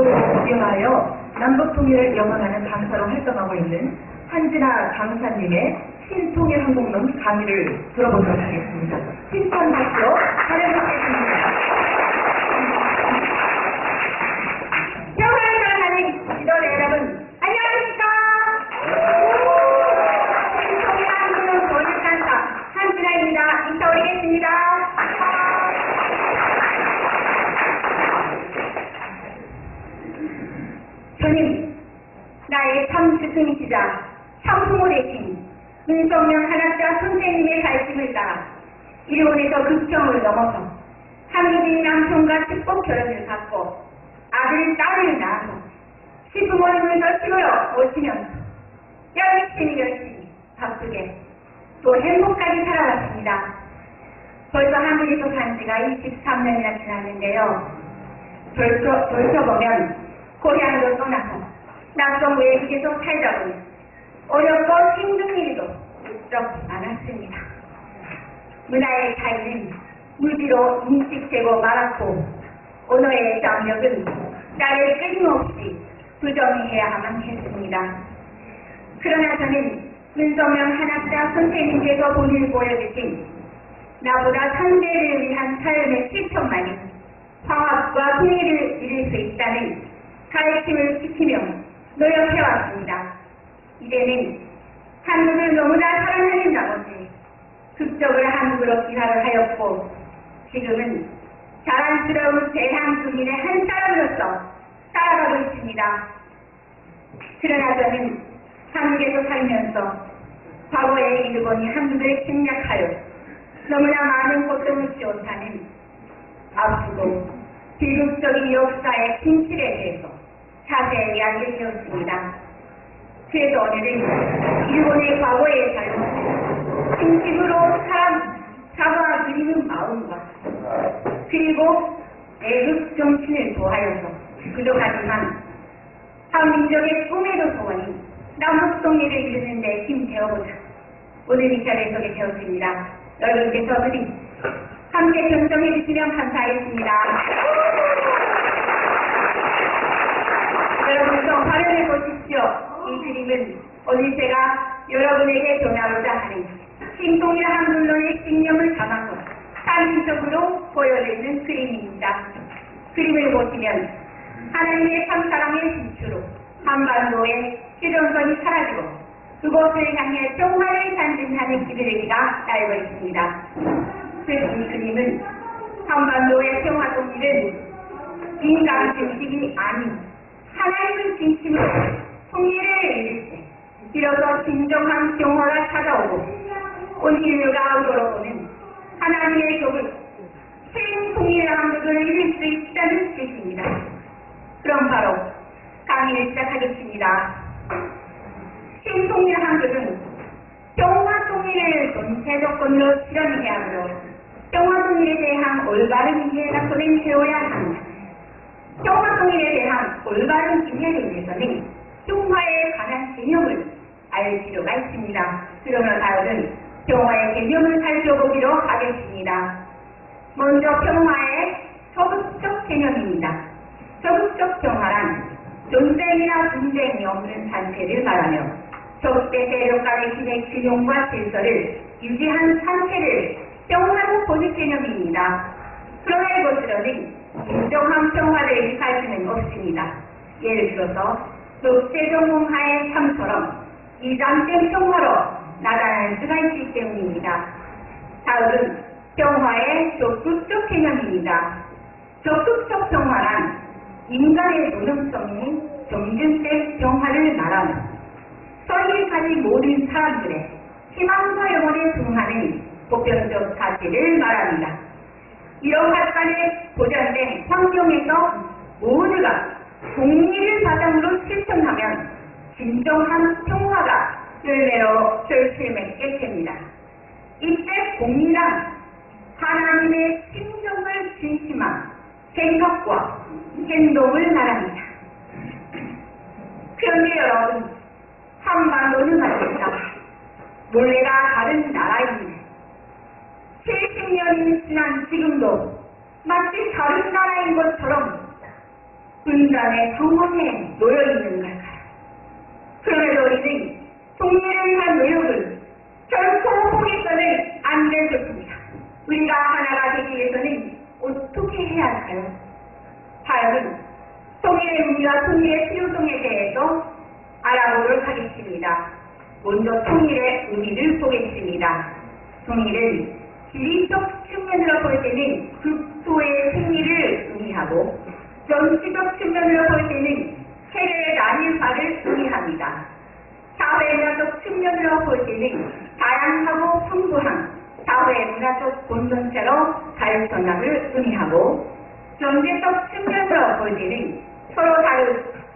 위하여 남북통일을 영원하는 강사로 활동하고 있는 한진아 강사님의 신통일 항공론 강의를 들어보도록 하겠습니다. 신선 박수로 환영하겠습니다. 평화를 하는 지도 여러분, 안녕하십니까? 신통일 항공론 교육 강사 한진아입니다. 인사 올리겠습니다. 저는 나의 참 스승이시자 참부모의 신 문성명 한학자 선생님의 가르침을 따라 일본에서 극정을 넘어서 한국인 남편과 축복 결혼을 받고 아들, 딸을 낳아서 시부모님을 곁으로 모시면서 열심히 바쁘게 또 행복하게 살아왔습니다. 벌써 한국에서 산 지가 23년이나 지났는데요. 돌쳐보면 고향으로 떠나서 낯선 외국에서 살다 보니 어렵고 힘든 일도 무척 많았습니다. 문화의 차이는 무지로 인식되고 말았고 언어의 장력은 나를 끊임없이 부정해야만 했습니다. 그러나 저는 문성명 한학자 선생님께서 본을 보여주신 나보다 상대를 위한 삶의 실천만이 화합과 통일을 이룰 수 있다는 가르침을 지키며 노력해왔습니다. 이제는 한국을 너무나 사랑하는 나머지 극적으로 한국으로 귀화를 하였고 지금은 자랑스러운 대한국민의 한 사람으로서 살아가고 있습니다. 그러나 저는 한국에서 살면서 과거의 일본이 한국을 침략하여 너무나 많은 고통을 지었다는 아프고 비극적인 역사의 진실에 대해서 자세히 알게 되었습니다. 그래서 오늘은 일본의 과거의 잘못을 진심으로 사과드리는 마음과 그리고 애국 정신을 도하여서 부족하지만 한민족의 꿈에도 소원인 남북통일을 이루는 데 힘되어보자 오늘 이 자리에 서게 되었습니다. 여러분께서 함께 경청해 주시면 감사하겠습니다. 여러분도 활용해 보십시오. 이 그림은 오늘 제가 여러분에게 전하고자 하는 신통일 한국론의 신념을 담아서 상징적으로 보여드리는 그림입니다. 그림을 보시면 하나님의 참사랑의 진주로 한반도의 실현선이 사라지고 그곳을 향해 평화를 상징하는 기드레기가 날고 있습니다. 이 그림은 한반도의 평화 통일은 인간 중심이 아닌 하나님의 중심으로 통일을 이룰 때 비로소 진정한 평화가 찾아오고 온 인류가 의도로 보는 하나님의 교회 새 통일한국을 이룰 수 있다는 뜻입니다. 그럼 바로 강의를 시작하겠습니다. 신통일한국은 평화통일을 전체 조건으로 실현해야 하므로 평화통일에 대한 올바른 이해가 손에 세워야 합니다. 평화통일에 대한 올바른 이해를 위해서는 평화에 관한 개념을 알 필요가 있습니다. 그러면 다음은 평화의 개념을 살펴보기로 하겠습니다. 먼저 평화의 적극적 개념입니다. 적극적 평화란 전쟁이나 분쟁이 없는 상태를 말하며 적대 세력 간의 힘의 균형과 질서를 유지한 상태를 평화로 보는 개념입니다. 그러나 이것으로는 진정한 평화를 의식할 수는 없습니다. 예를 들어서 독재정몽하의 삶처럼 이장된 평화로 나타날 수가 있기 때문입니다. 다음은 평화의 적극적 개념입니다. 적극적 평화란 인간의 노동성이 정진된 평화를 말하며 서로를 가진 모든 사람들의 희망과 영혼에 등하는 보편적 가치를 말합니다. 이런 합관에 보존된 환경에서 모두가 공리를 바탕으로 실천하면 진정한 평화가 열매로 결실맺게 됩니다. 이때 공리란 하나님의 심정을 중심한 생각과 행동을 말합니다. 그런데 여러분, 한반도는 말입니다. 몰래가 다른 나라입니다. 70년이 지난 지금도 마치 다른 나라인 것처럼 분단의 정황에 놓여있는 걸까요? 그럼에도 우리는 통일을 위한 노력을 결코 포기해서는 안 될 것입니다. 우리가 하나가 되기 위해서는 어떻게 해야 할까요? 다음은 통일의 의미와 통일의 필요성에 대해서 알아보도록 하겠습니다. 먼저 통일의 의미를 보겠습니다. 통일은 지리적 측면으로 볼 때는 국토의 승리를 의미하고 정치적 측면으로 볼 때는 세계의 나눌바를 의미합니다. 사회문화적 측면으로 볼 때는 다양하고 풍부한 사회문화적 공동체로 발전함을 의미하고 경제적 측면으로 볼 때는 서로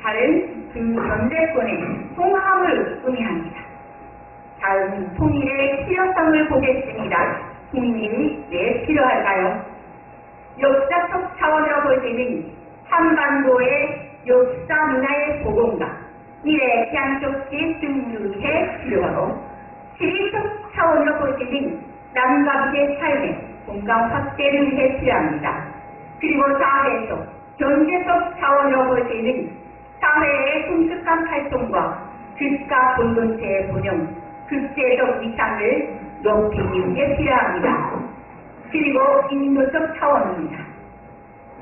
다른 두 경제권의 통합을 의미합니다. 다음 통일의 필요성을 보겠습니다. 통일이 왜 필요할까요? 역사적 차원으로 볼 때는 한반도의 역사 문화의 보존과 미래 양적지 증류에 필요하고 지리적 차원으로 볼 때는 남과 북의 삶의 공감 확대를 위해 필요합니다. 그리고 사회적, 경제적 차원으로 볼 때는 사회의 성숙한 활동과 국가 공동체의 운영, 국제적 위상을 높이기 위해 필요합니다. 그리고 인도적 차원입니다.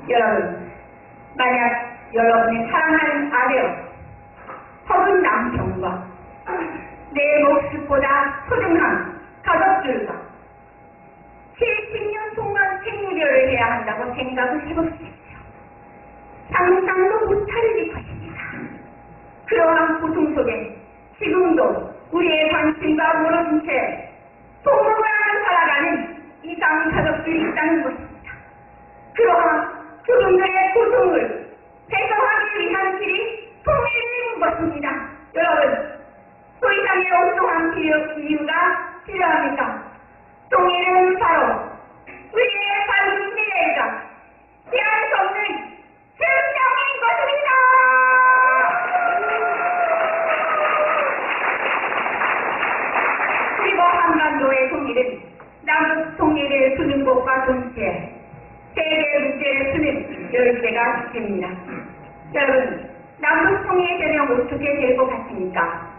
여러분, 만약 여러분의 사랑하는 아내와 허분 남편과 내 목숨보다 소중한 가족들과 70년 동안 생리를 해야 한다고 생각을 해보십시오. 상상도 못할 것입니다. 그러한 고통 속에 지금도 우리의 관심과 모르는 채 동물만을 살아가는 이상 가족들이 있다는 것입니다. 그러한 그분들의 고통을 해소하기 위한 길이 통일인 것입니다. 여러분, 더 이상의 엉뚱한 이유가 필요합니까? 통일은 바로 우리의 밝은 미래이자 피할 수 없는 생명인 것입니다. 그리고 한반도의 통일은 남북 통일을 푸는 것과 동시에 세계 문제를 푸는 열쇠가 있습니다. 여러분, 남북 통일되면 어떻게 될 것 같습니까?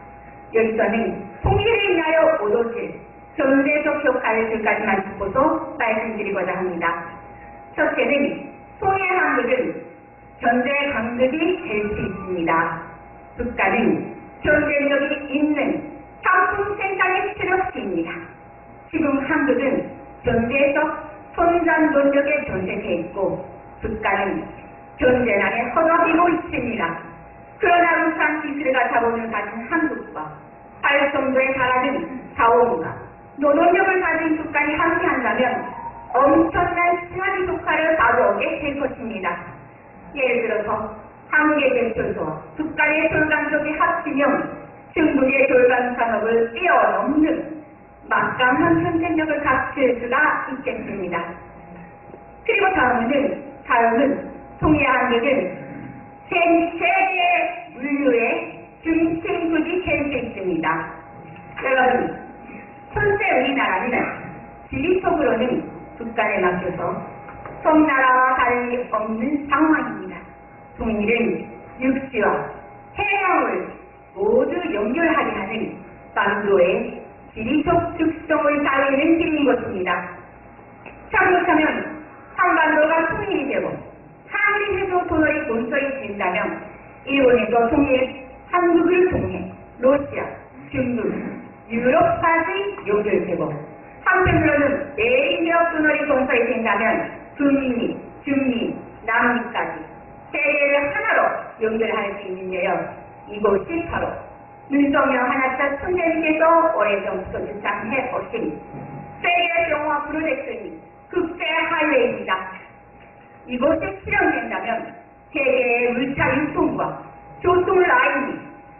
여기서는 통일을 위하여 얻어질 경제적 효과를 두 가지만 짚고서 말씀드리고자 합니다. 첫째는 통일 한국은 경제 강국이 될 수 있습니다. 국가는 경제력이 있는 상품 생산에 필요합니다. 지금 한국은 경제적 선전 논력에 존재해 있고 국가는 경제난에 허덕이고 있습니다. 그러나 우수한 기술과 자본을 가진 한국과 발전도에 달하는 자원과 노동력을 가진 국가이 함께한다면 엄청난 시너지 효과를 가져오게 될 것입니다. 예를 들어서 한국의 제철소와 국가의 돌강족이 합치면 중국의 돌강 산업을 뛰어넘는 막강한 경쟁력을 갖출 수가 있겠습니다. 그리고 다음은 통일 한국은 세계 물류의 중심국이 될 수 있습니다. 여러분, 현재 우리나라는 지리적으로는 국가에 맡겨서 섬나라와 다름이 없는 상황입니다. 통일은 육지와 해양을 모두 연결하게 하는 반도의 지리적 특성을 다루는 길인 것입니다. 잘못하면 한반도가 통일이 되고 한일해도 도널이 본설이 된다면 일본에서 통일, 한국을 통해 러시아, 중국, 유럽까지 연결되고 한편으로는 내일역 도널이 본설이 된다면 북미, 중미, 남미까지 세계를 하나로 연결할 수 있는데요. 이곳이 바로 윤석열 하나차 총재님께서 오래전부터 주장해 오신 세계 영화 프로젝트인 국제 하이웨이입니다. 이곳이 실현된다면 세계의 물차 유통과 교통 라인이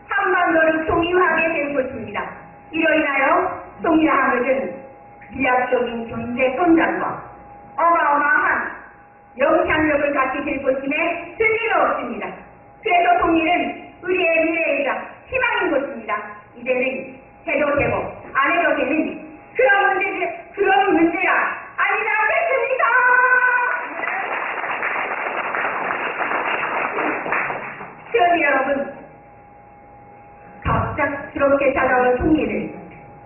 한반도를 통일하게 될 것입니다. 이로 인하여 통일한국은 비약적인 경제 성장과 어마어마한 영향력을 갖게 될 것임에 틀림이 없습니다. 그래서 통일은 우리의 미래이자 희망인 것입니다. 이제는 해도 되고 안 해도 되는 그런 문제가 아니지 않겠습니까? 여러분, 갑작스럽게 찾아온 통일을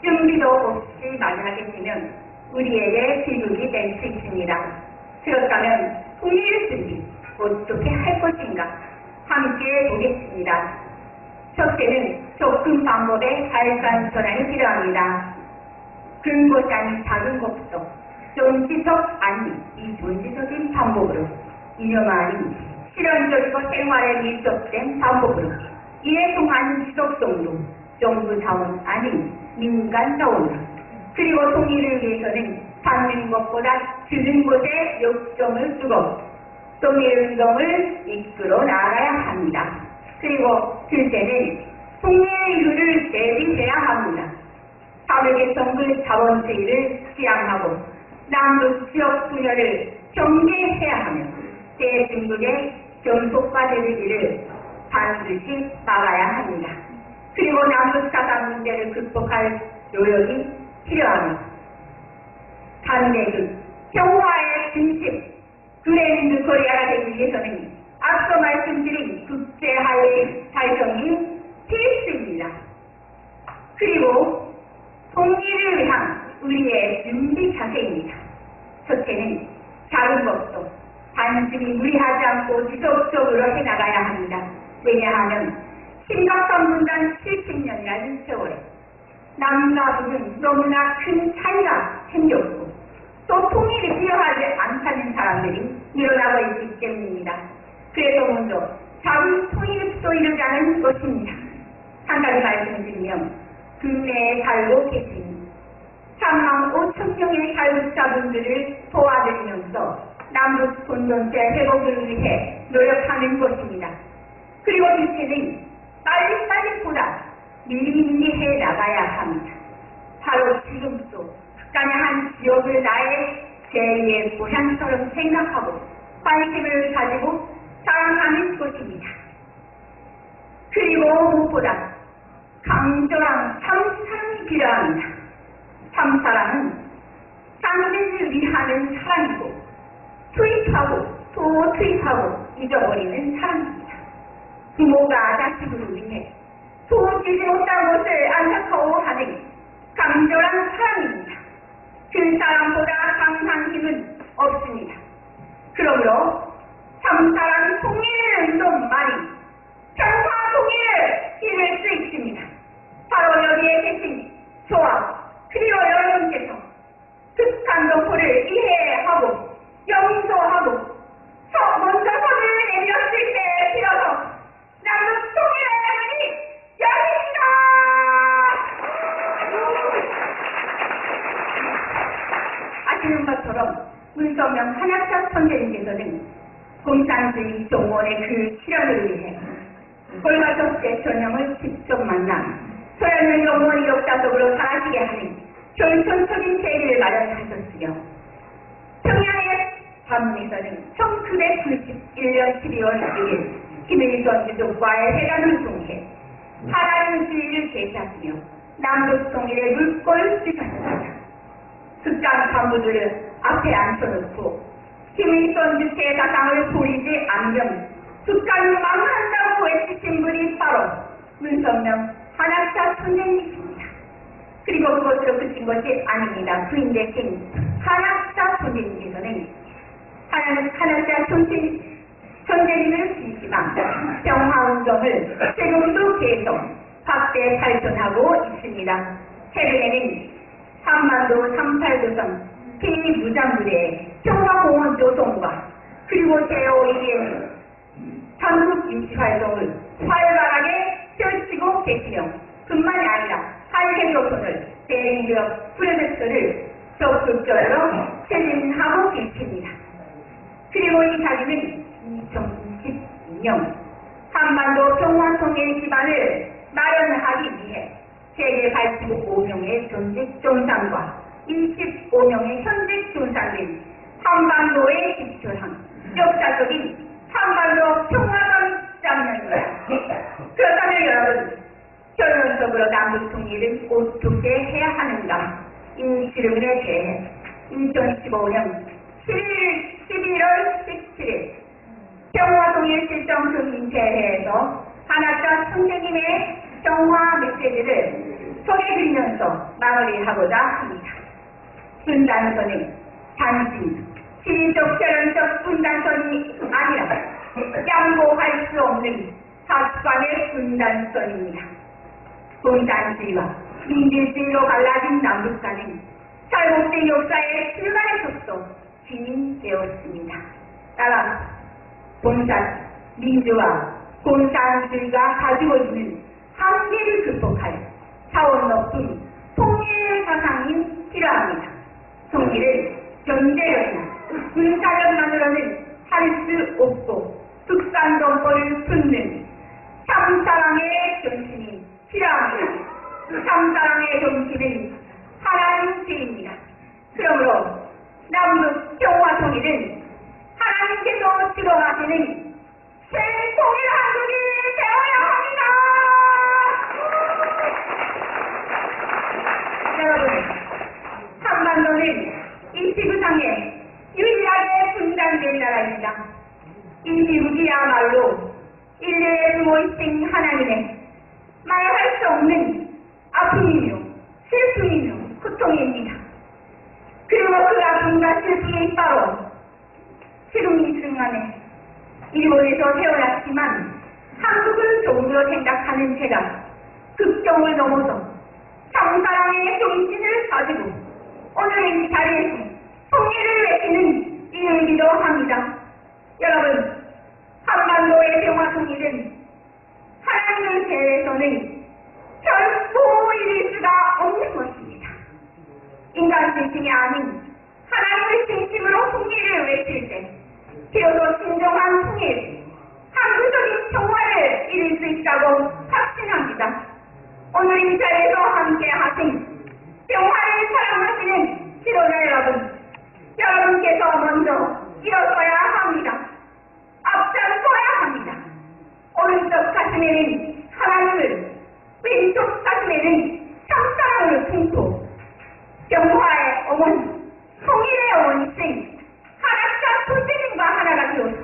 준비도 없이 맞이하게 되면 우리에게 비극이 될 수 있습니다. 그렇다면 통일 준비 어떻게 할 것인가 함께 보겠습니다. 첫째는 접근 방법의 발전 전환이 필요합니다. 큰 것이 아닌 작은 것부터 존재적 아닌 비존재적인 방법으로, 이념 아닌 실현적이고 생활에 밀접된 방법으로, 이에 통한 지속성도 정부 자원 아닌 민간 자원으로, 그리고 통일을 위해서는 받는 것보다 주는 것에 역점을 두고 통일운동을 이끌어 나가야 합니다. 그리고 둘째는 통일률을 대비해야 합니다. 사회의 정글 자본주의를 지향하고 남북 지역 분열을 경계해야 하며 대중국의 전속화되는 일을 반드시 막아야 합니다. 그리고 남북 사상 문제를 극복할 노력이 필요하며 단계극, 평화의 중심, 그랜드 코리아가 되기 위해서는 앞서 말씀드린 국제화의 달성이 필수입니다. 그리고 통일을 위한 우리의 준비 자세입니다. 첫째는 작은 것도 단순히 무리하지 않고 지속적으로 해나가야 합니다. 왜냐하면 심각한 분단 70년이라는 세월에 남과 북은 너무나 큰 차이가 생겼고 또 통일이 필요하지 않다는 사람들이 일어나고 있기 때문입니다. 그래서 먼저 작은 통일도 이루자는 것입니다. 한 가지 말씀을 드리면 국내에 살고 계신 3만 5천 명의 자유자분들을 도와드리면서 남북 공동체 회복을 위해 노력하는 것입니다. 그리고 둘째는 빨리빨리보다 미리미리 해 나가야 합니다. 바로 지금도 북한의 한 지역을 나의 제2의 고향처럼 생각하고 관심을 가지고 사랑하는 것입니다. 그리고 무엇보다 강렬한 참사랑이 필요합니다. 참사랑은 상대를 위하는 사랑이고 투입하고 또 투입하고 잊어버리는 사랑입니다. 부모가 자식을 위해 도우치지 못한 것을 안타까워 하는 강렬한 사랑입니다. 그 사랑보다 강한 힘은 없습니다. 그러므로 참사랑 통일 운동만이 평화 통일을 이룰 수 있습니다. 바로 여기에 계신 저와 그리고 여러분께서 북한 동포를 이해하고 용서하고 먼저 손을 내밀었을 때 비로소 남북 통일의 문이 열립니다. 아시는 것처럼 문성명 한학자 선생님께서는 공산주의 동원의 그 실현을 위해 골바초프 대통령을 직접 만나 소련을 영원 역사적으로 사라지게 하는 결정적인 계기를 마련하셨으며 평양의 반문에서는 1991년 12월 1일 김일성 주석과의 회담을 통해 하나님주의를 제시하시며 남북 통일의 물꼬를 쥐셨습니다. 극단 간부들을 앞에 앉혀놓고 김일성 주체의 사상을 버리지 않으면 북한을 망한다고 외치신 분이 바로 문성명 한학자 선생님이십니다. 그리고 그것으로 그친 것이 아닙니다. 부인 대신 한학자 선생님께서는 한학자 선생님을 지지만 평화운동을 지금도 계속 확대 발전하고 있습니다. 최근에는 한반도 38도선 피무장부대의 평화공원 조성과 그리고 제5EDM 전국 임시활동을 활발하게 펼치고 계시며 뿐만이 아니라 한해조선을 대리력 프로젝트를 적극적으로 추진하고 계십니다. 그리고 이 자리는 2022년 한반도 평화통일 기반을 마련하기 위해 세계 85명의 전직 정상과 25명의 현직 정상들이 한반도에 집결한 역사적인 한반도 평화관 장면입니다. 그렇다면 여러분, 결론적으로 남북 통일은 어떻게 해야 하는가? 이 질문에 대해 2015년 11월 17일 평화통일 실정승인대회에서 한학자 선생님의 정화 메시지를 소개드리면서 마무리하고자 합니다. 분단선은 단지 시민적 결연적 분단선이 아니라 양보할 수 없는 각관의 분단선입니다. 공산주의와 민주주의로 갈라진 남북한은 잘못된 역사의 불만에서도 진인되었습니다. 따라 공산, 민주와 공산주의가 가지고 있는 한계를 극복할 차원 높은 통일 사상이 필요합니다. 통일을 경제력이나 군사력만으로는 할 수 없고 국산동포를 품는 참사랑의 정신이 필요합니다. 참사랑의 정신은 하나님께입니다. 그러므로 남북 평화 통일은 하나님께서 주도하시는 새 통일 한국이 되어야 합니다. 여러분, 한반도는 이 지구상에 유일하게 분단된 나라입니다. 이 지구이야말로 인류의 부모이신 하나님의 말할 수 없는 아픔이며 슬픔이며 고통입니다. 그리고 그 아픔과 슬픔이 바로 지금 이 순간에 일본에서 태어났지만 한국을 종으로 생각하는 제가 극정을 넘어서 참사랑의 정신을 가지고 오늘 이 자리에서 통일을 외치는 이유이기도 합니다. 여러분, 한반도의 평화 통일은 하나님을 제외해서는 결코 이룰 수가 없는 것입니다. 인간 중심이 아닌 하나님의 중심으로 통일을 외칠 때 비로소 진정한 통일, 항구적인 평화를 이룰 수 있다고 확신합니다. 오늘 이 자리에서 함께 하신 평화를 사랑하시는 지도자 여러분, 여러분께서 먼저 일어서야 합니다. 앞장서야 합니다. 오른쪽 가슴에는 하나님을, 왼쪽 가슴에는 참사랑을 품고 평화의 어머니, 통일의 어머니신 한학자 선생님과 하나가 되어서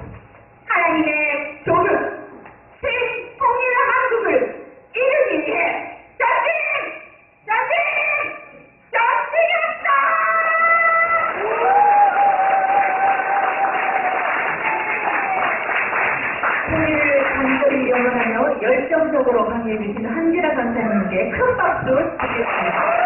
하나님의 교육, 새 통일 한국을 이루기 위해 전쟁합시다! 통일을 간절히 염원하며 열정적으로 강의해주신 한지라 강사님께 큰 박수 드리겠습니다.